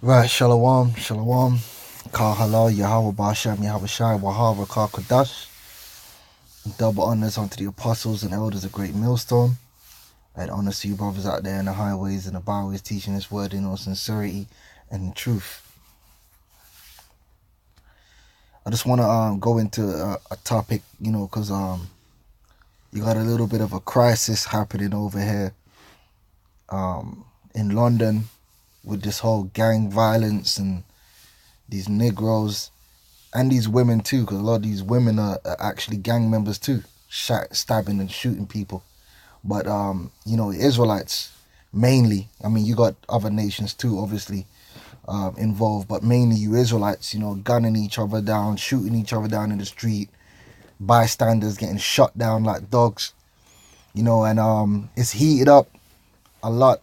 Right, Shalom, Shalom, Kal Halal, Yahweh Ba'ashem, Yahweh Shai, Wahava, Kal Kodash. Double honors unto the apostles and elders of GreatMillStone. And honors to you brothers out there in the highways and the byways, teaching this word in all sincerity and truth. I just want to go into a topic, because you got a little bit of a crisis happening over here in London with this whole gang violence and these Negroes and these women too, because a lot of these women are actually gang members too, stabbing and shooting people. But Israelites mainly, I mean, you got other nations too obviously involved, but mainly you Israelites, gunning each other down, shooting each other down in the street, bystanders getting shot down like dogs, and it's heated up a lot,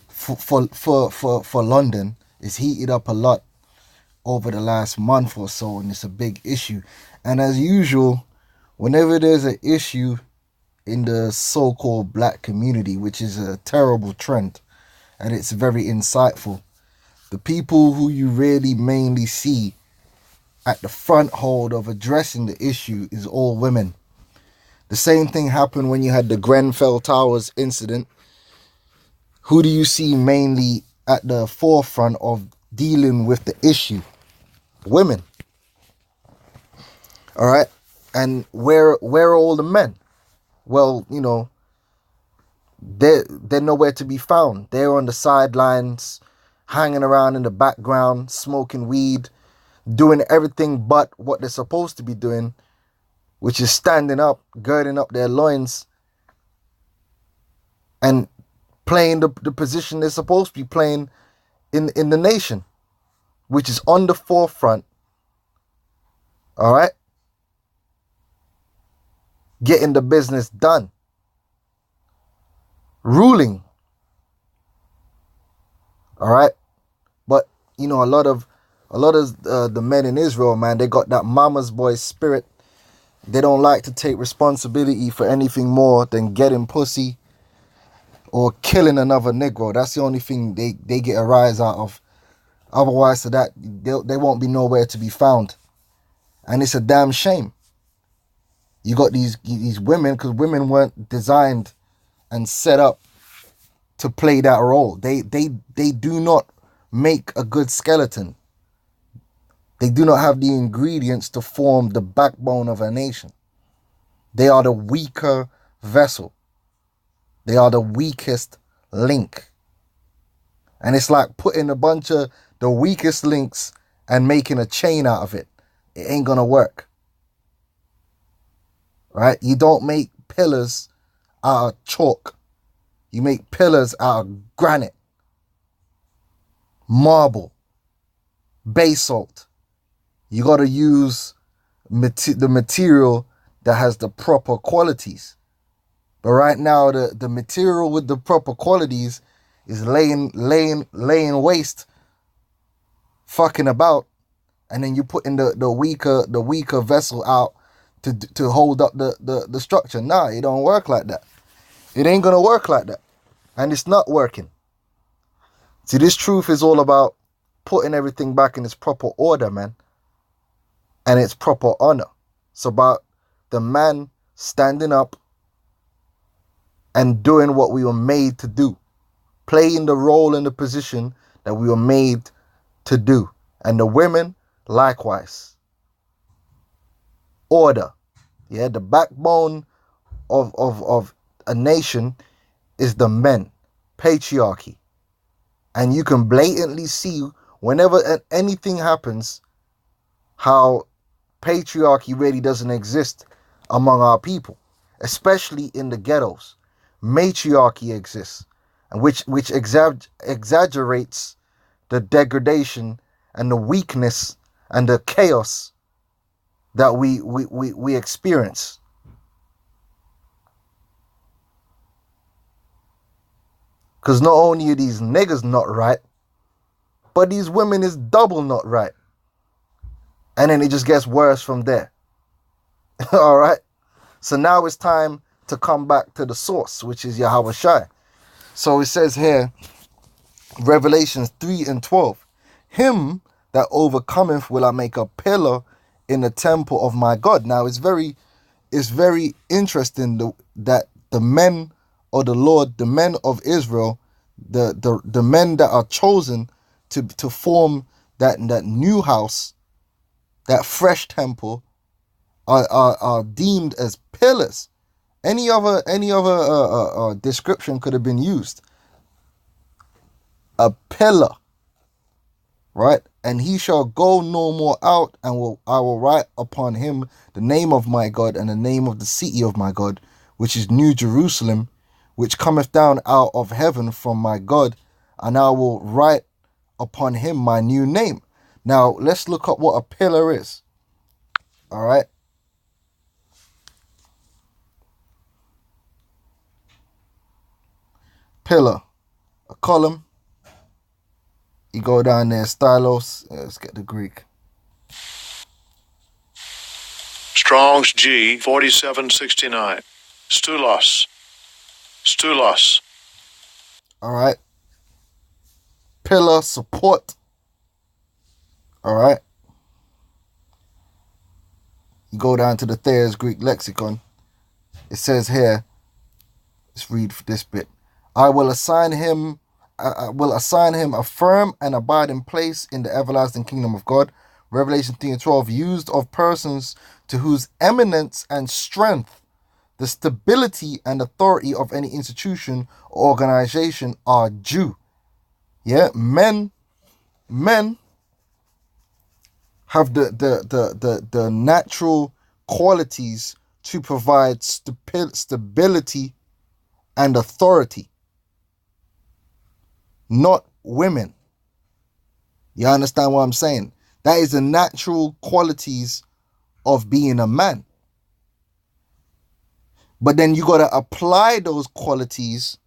for London. It's heated up a lot over the last month or so, and it's a big issue. And as usual, whenever there's an issue in the so-called black community, which is a terrible trend, and it's very insightful, the people who you really mainly see at the front hold of addressing the issue is all women. The same thing happened when you had the Grenfell Towers incident. Who do you see mainly at the forefront of dealing with the issue? Women. All right. And where are all the men? Well, they're nowhere to be found. They're on the sidelines, hanging around in the background, smoking weed, doing everything but what they're supposed to be doing, which is standing up, girding up their loins, and playing the position they're supposed to be playing in the nation, which is on the forefront. All right? Getting the business done. Ruling. All right? But, a lot of the men in Israel, man, they got that mama's boy spirit. They don't like to take responsibility for anything more than getting pussy or killing another Negro. That's the only thing they get a rise out of. Otherwise to that, they won't be nowhere to be found. And it's a damn shame. You got these women, because women weren't designed and set up to play that role. They do not make a good skeleton. They do not have the ingredients to form the backbone of a nation. They are the weaker vessel. They are the weakest link. And it's like putting a bunch of the weakest links and making a chain out of it. It ain't gonna work. Right? You don't make pillars out of chalk. You make pillars out of granite, marble, basalt. You gotta use the material that has the proper qualities. But right now, the material with the proper qualities is laying waste, fucking about, and then you put in the weaker vessel out to hold up the structure. Nah, it don't work like that. It ain't gonna work like that, and it's not working. See, this truth is all about putting everything back in its proper order, man, and its proper honor. It's about the man standing up and doing what we were made to do, playing the role in the position that we were made to do. And the women, likewise. Order. Yeah, the backbone of a nation is the men. Patriarchy. And you can blatantly see whenever anything happens how patriarchy really doesn't exist among our people, especially in the ghettos. Matriarchy exists, and which exaggerates the degradation and the weakness and the chaos that we experience. Because not only are these niggas not right, but these women is double not right. And then it just gets worse from there. All right? So now it's time to come back to the source, which is Yahweh Shai. So it says here, Revelations 3:12. Him that overcometh will I make a pillar in the temple of my God. Now it's very interesting that the men of the Lord, the men of Israel, the men that are chosen to form that new house, that fresh temple, are deemed as pillars. Any other description could have been used. A pillar, right? And he shall go no more out, and I will write upon him the name of my God and the name of the city of my God, which is New Jerusalem, which cometh down out of heaven from my God, and I will write upon him my new name. Now, let's look up what a pillar is. All right. Pillar, a column. You go down there, stylos. Let's get the Greek. Strong's G 4769. Stulos. All right. Pillar, support. All right. You go down to the Thayer's Greek lexicon. It says here, let's read this bit. I will assign him a firm and abiding place in the everlasting kingdom of God. Revelation 3:12, used of persons to whose eminence and strength, the stability and authority of any institution or organization are due. Yeah, men have the natural qualities to provide stability and authority. Not women. You understand what I'm saying? That is the natural qualities of being a man. But then you got to apply those qualities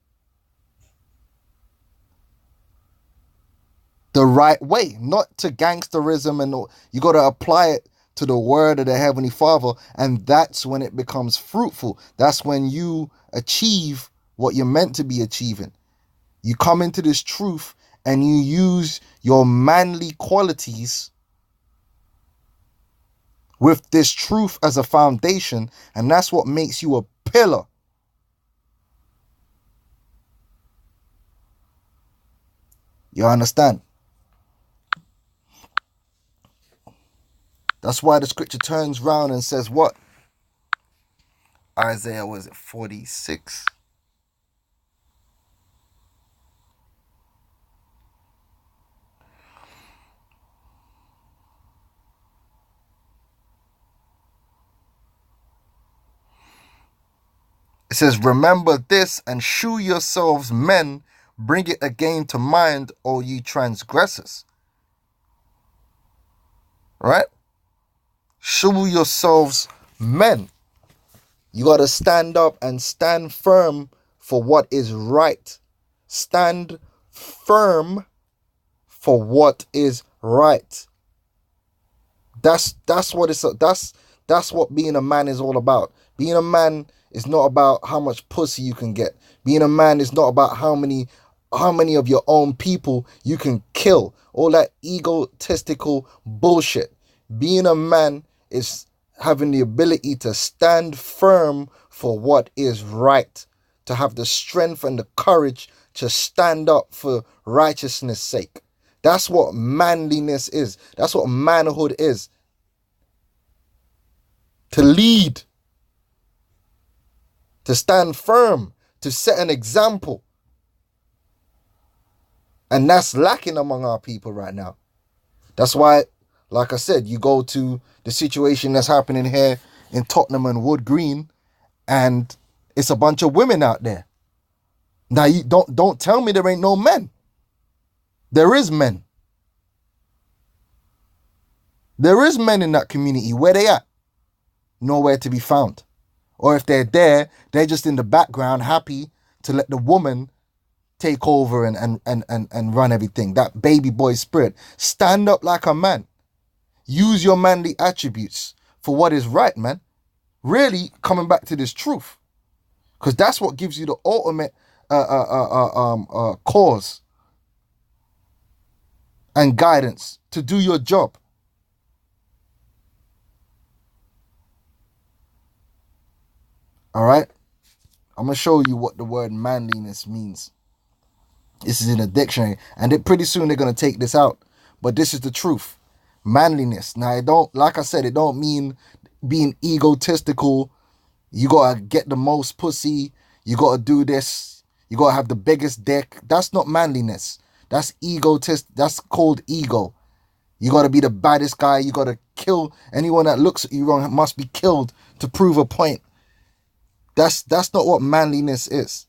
the right way, not to gangsterism, and you got to apply it to the word of the Heavenly Father, and that's when it becomes fruitful. That's when you achieve what you're meant to be achieving. You come into this truth and you use your manly qualities with this truth as a foundation, and that's what makes you a pillar. You understand? That's why the scripture turns round and says what? Isaiah, was it 46? It says, remember this and shew yourselves men, bring it again to mind, O ye transgressors. Right? Shew yourselves men. You got to stand up and stand firm for what is right. Stand firm for what is right. That's what being a man is all about. Being a man is not about how much pussy you can get. Being a man is not about how many of your own people you can kill. All that egotistical bullshit. Being a man is having the ability to stand firm for what is right. To have the strength and the courage to stand up for righteousness' sake. That's what manliness is. That's what manhood is. To lead. To stand firm. To set an example. And that's lacking among our people right now. That's why, like I said, you go to the situation that's happening here in Tottenham and Wood Green, and it's a bunch of women out there. Now, you don't tell me there ain't no men. There is men. There is men in that community. Where they at? Nowhere to be found. Or if they're there, they're just in the background, happy to let the woman take over and run everything. That baby boy spirit. Stand up like a man. Use your manly attributes for what is right, man. Really coming back to this truth. Because that's what gives you the ultimate cause. and guidance to do your job. All right? I'm going to show you what the word manliness means. This is in a dictionary, and pretty soon they're going to take this out. But this is the truth. Manliness. Now, it don't, like I said, it don't mean being egotistical. You got to get the most pussy. You got to do this. You got to have the biggest dick. That's not manliness. That's That's called ego. You got to be the baddest guy. You got to kill anyone that looks at you wrong. Must be killed to prove a point. That's not what manliness is.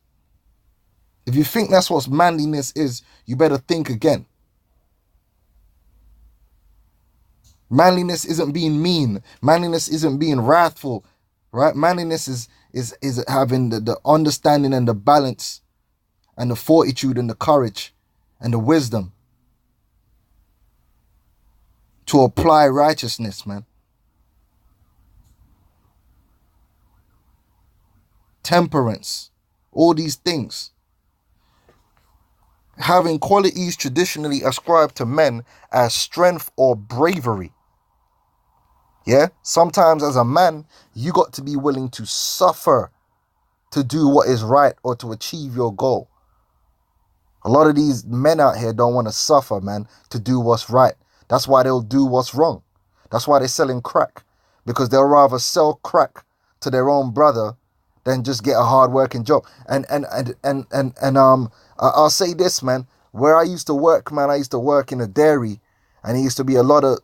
If you think that's what manliness is, you better think again. Manliness isn't being mean. Manliness isn't being wrathful, right? Manliness is having the understanding and the balance and the fortitude and the courage and the wisdom to apply righteousness, man. Temperance, all these things. Having qualities traditionally ascribed to men as strength or bravery. Yeah, sometimes as a man, you got to be willing to suffer to do what is right or to achieve your goal. A lot of these men out here don't want to suffer, man, to do what's right. That's why they'll do what's wrong. That's why they're selling crack, because they'll rather sell crack to their own brother than just get a hard-working job. And I'll say this, man. Where I used to work, man, I used to work in a dairy, and there used to be a lot of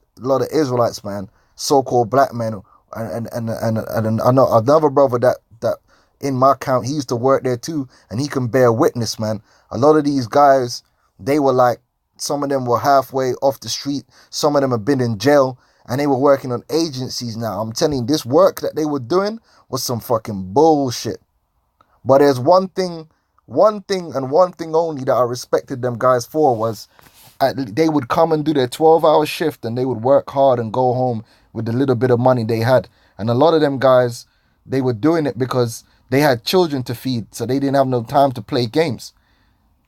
Israelites, man, so-called black men, and I know another brother that in my camp, he used to work there too, and he can bear witness, man. A lot of these guys, they were like, some of them were halfway off the street, some of them have been in jail, and they were working on agencies now. I'm telling you, this work that they were doing was some fucking bullshit. But there's one thing and one thing only that I respected them guys for was they would come and do their 12-hour shift, and they would work hard and go home with the little bit of money they had. And a lot of them guys, they were doing it because they had children to feed, so they didn't have no time to play games.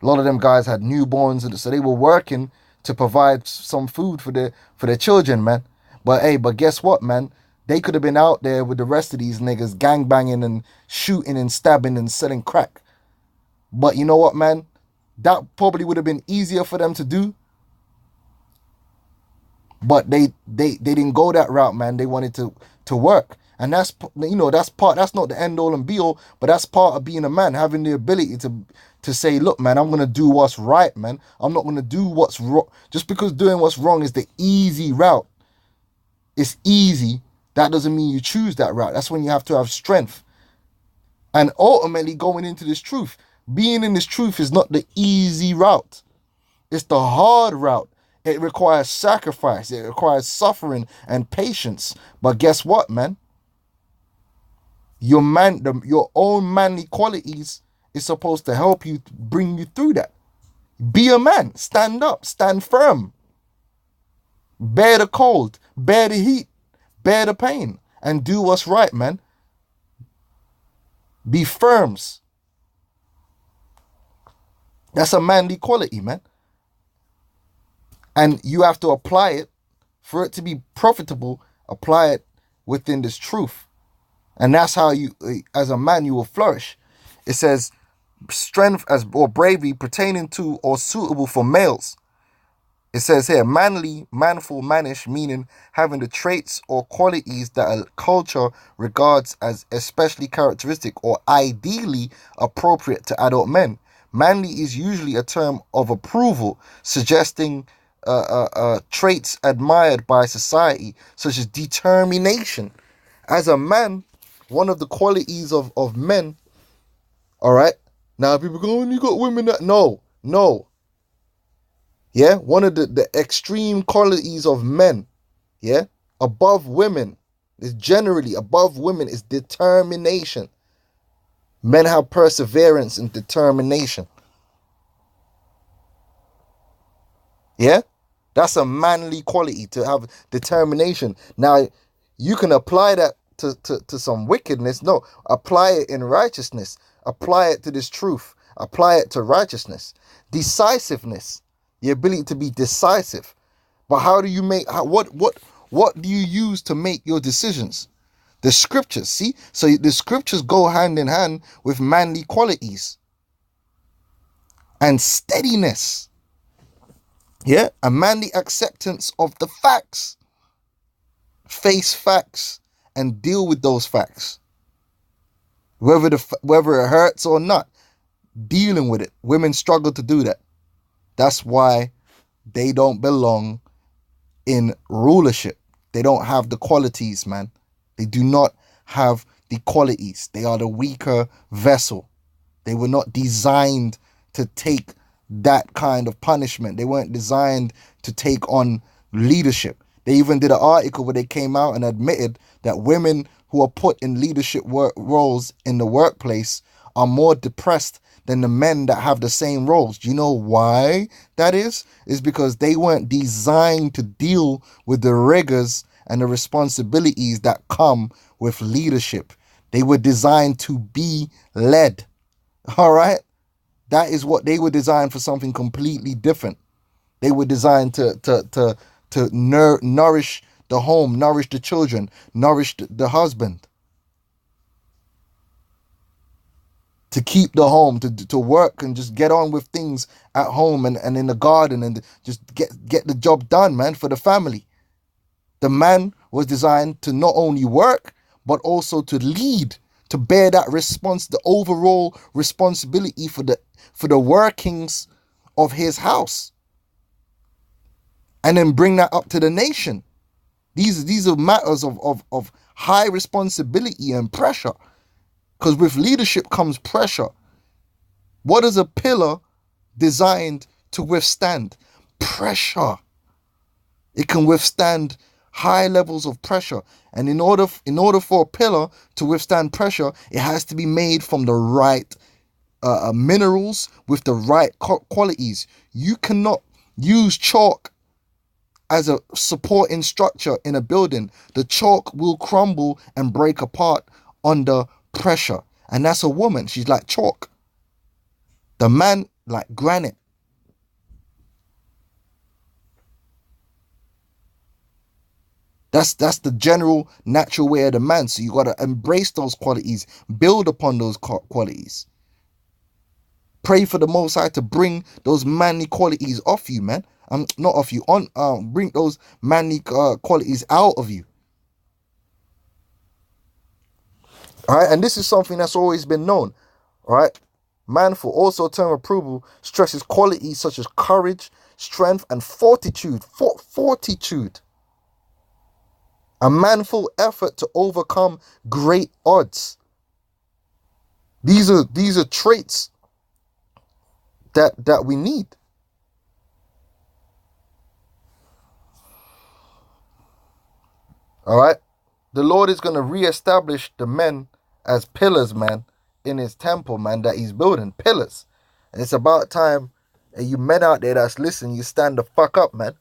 A lot of them guys had newborns, and so they were working to provide some food for their children, man. But guess what, man? They could have been out there with the rest of these niggas gangbanging and shooting and stabbing and selling crack. But you know what, man? That probably would have been easier for them to do. But they didn't go that route, man. They wanted to work. And that's, you know, that's not the end all and be all, but that's part of being a man, having the ability to say, look, man, I'm going to do what's right, man. I'm not going to do what's wrong. Just because doing what's wrong is the easy route. It's easy. That doesn't mean you choose that route. That's when you have to have strength. And ultimately going into this truth. Being in this truth is not the easy route. It's the hard route. It requires sacrifice. It requires suffering and patience. But guess what, man? Your own manly qualities is supposed to help you, bring you through that. Be a man. Stand up. Stand firm. Bear the cold. Bear the heat. Bear the pain. And do what's right, man. Be firms. That's a manly quality, man. And you have to apply it. For it to be profitable, apply it within this truth. And that's how you, as a man, you will flourish. It says, strength or bravery pertaining to or suitable for males. It says here, manly, manful, mannish, meaning having the traits or qualities that a culture regards as especially characteristic or ideally appropriate to adult men. Manly is usually a term of approval, suggesting traits admired by society, such as determination. As a man, one of the qualities of men, all right? Now, people go, oh, you got women that... No. Yeah? One of the extreme qualities of men, yeah? Above women, is generally above women, is determination. Men have perseverance and determination. Yeah? That's a manly quality, to have determination. Now, you can apply that to some wickedness. No, apply it in righteousness. Apply it to this truth. Apply it to righteousness. Decisiveness. the ability to be decisive. But how do you make, what do you use to make your decisions? The scriptures, see? So the scriptures go hand in hand with manly qualities and steadiness. Yeah, a manly acceptance of the facts. Face facts and deal with those facts. Whether it hurts or not, dealing with it. Women struggle to do that. That's why they don't belong in rulership. They don't have the qualities, man. They do not have the qualities. They are the weaker vessel. They were not designed to take that kind of punishment. They weren't designed to take on leadership. They even did an article where they came out and admitted that women who are put in leadership roles in the workplace are more depressed than the men that have the same roles. Do you know why that is? It's because they weren't designed to deal with the rigors and the responsibilities that come with leadership. They were designed to be led. All right? That is what they were designed for, something completely different. They were designed to nourish the home, nourish the children, nourish the husband. To keep the home, to work and just get on with things at home and in the garden and just get the job done, man, for the family. The man was designed to not only work, but also to lead, to bear that the overall responsibility for the workings of his house. And then bring that up to the nation. These are matters of high responsibility and pressure. Because with leadership comes pressure. What is a pillar designed to withstand? Pressure. It can withstand high levels of pressure. And in order for a pillar to withstand pressure, it has to be made from the right minerals with the right qualities. You cannot use chalk as a supporting structure in a building. The chalk will crumble and break apart under pressure. And that's a woman. She's like chalk. The man like granite. That's the general natural way of the man. So you got to embrace those qualities, build upon those qualities. Pray for the Most High to bring those manly qualities off you, man. Not off you, bring those manly qualities out of you. All right, and this is something that's always been known. All right, manful, also a term of approval, stresses qualities such as courage, strength, and fortitude. Fortitude. A manful effort to overcome great odds. These are traits that we need. All right, the Lord is going to reestablish the men as pillars, man, in his temple, man, that he's building. Pillars. And it's about time, and you men out there that's listening, you stand the fuck up, man.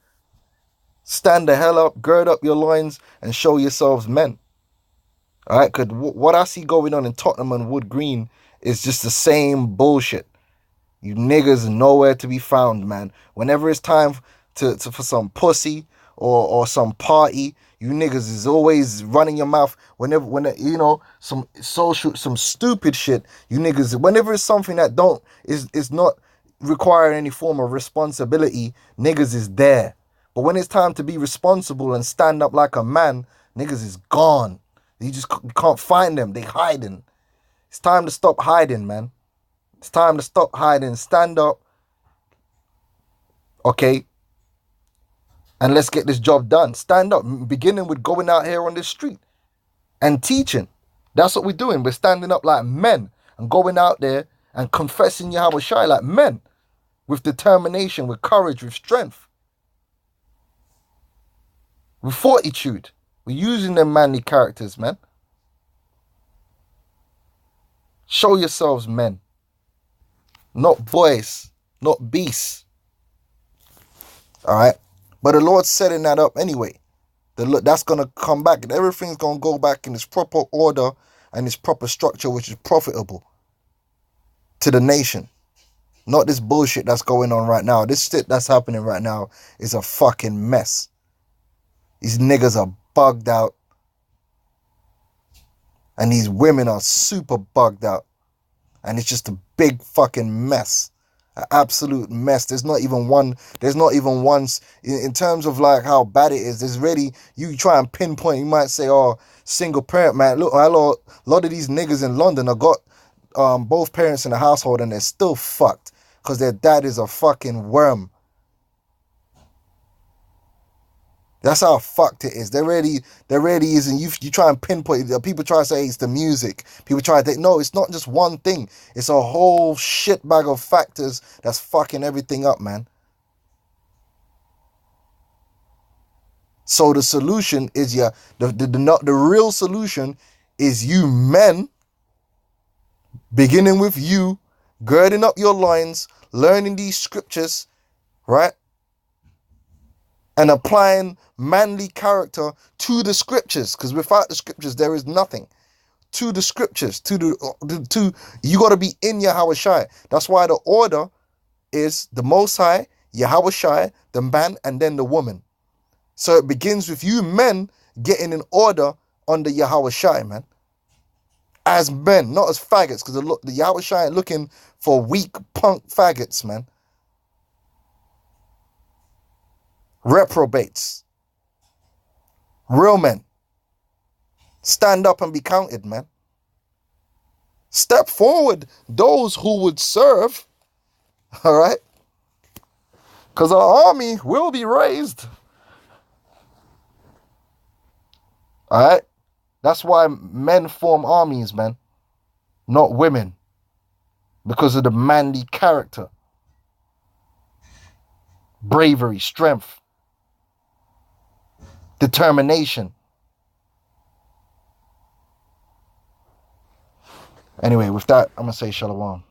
Stand the hell up, gird up your loins, and show yourselves men. All right, because what I see going on in Tottenham and Wood Green is just the same bullshit. You niggas are nowhere to be found, man. Whenever it's time for some pussy or some party, you niggas is always running your mouth. Whenever you know, some stupid shit, you niggas, whenever it's something that is not requiring any form of responsibility, niggas is there. But when it's time to be responsible and stand up like a man, niggas is gone. You can't find them. They hiding. It's time to stop hiding, man. It's time to stop hiding. Stand up. Okay? And let's get this job done. Stand up. Beginning with going out here on the street and teaching. That's what we're doing. We're standing up like men and going out there and confessing Yahweh Shai like men. With determination, with courage, with strength. With fortitude. We're using them manly characters, man. Show yourselves men. Not boys. Not beasts. Alright? But the Lord's setting that up anyway. That's going to come back. And everything's going to go back in its proper order and its proper structure, which is profitable to the nation. Not this bullshit that's going on right now. This shit that's happening right now is a fucking mess. These niggas are bugged out. And these women are super bugged out. And it's just a big fucking mess. An absolute mess. There's not even one, in terms of like how bad it is, there's really, you try and pinpoint, you might say, oh, single parent, man. Look, a lot of these niggas in London have got both parents in the household and they're still fucked. Because their dad is a fucking worm. That's how fucked it is. There really isn't. You try and pinpoint it. People try to say it's the music. People try to think, no, it's not just one thing. It's a whole shit bag of factors that's fucking everything up, man. So the solution is the real solution is you men, beginning with you, girding up your loins, learning these scriptures, right? And applying manly character to the scriptures. Because without the scriptures, there is nothing. To the scriptures. You got to be in Yahweh Shai. That's why the order is the Most High, Yahweh Shai, the man, and then the woman. So it begins with you men getting in order under Yahweh Shai, man. As men, not as faggots. Because the Yahweh Shai ain't looking for weak punk faggots, man. Reprobates. Real men. Stand up and be counted, man. Step forward, those who would serve. All right? Because our army will be raised. All right? That's why men form armies, man. Not women. Because of the manly character. Bravery, strength. Determination. Anyway, with that, I'm going to say shalom.